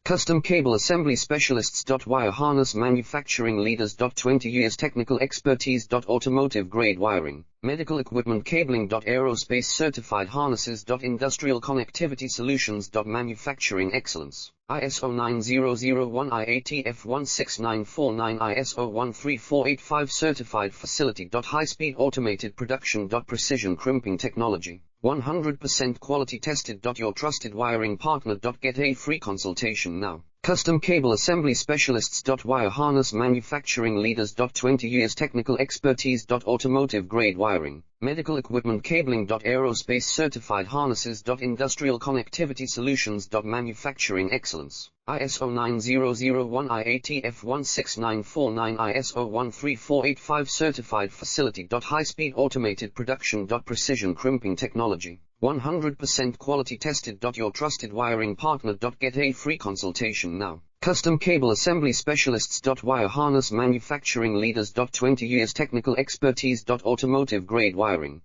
Custom Cable Assembly Specialists. Wire Harness Manufacturing Leaders. 20 years technical expertise. Automotive grade wiring, medical equipment cabling. Aerospace certified harnesses. Industrial connectivity solutions. Manufacturing excellence. ISO 9001 IATF 16949 ISO 13485 certified facility. High speed automated production. Precision crimping technology. 100% quality tested. Your trusted wiring partner. Get a free consultation now. Custom Cable Assembly Specialists. Wire Harness Manufacturing Leaders. 20 years technical expertise. Automotive grade wiring, medical equipment cabling. Aerospace certified harnesses. Industrial connectivity solutions. Manufacturing excellence. ISO 9001 IATF 16949 ISO 13485 certified facility. High speed automated production. Precision crimping technology. 100% quality tested. Your trusted wiring partner. Get a free consultation now. Custom Cable Assembly Specialists. Wire Harness Manufacturing Leaders. 20 years technical expertise. Automotive grade wiring,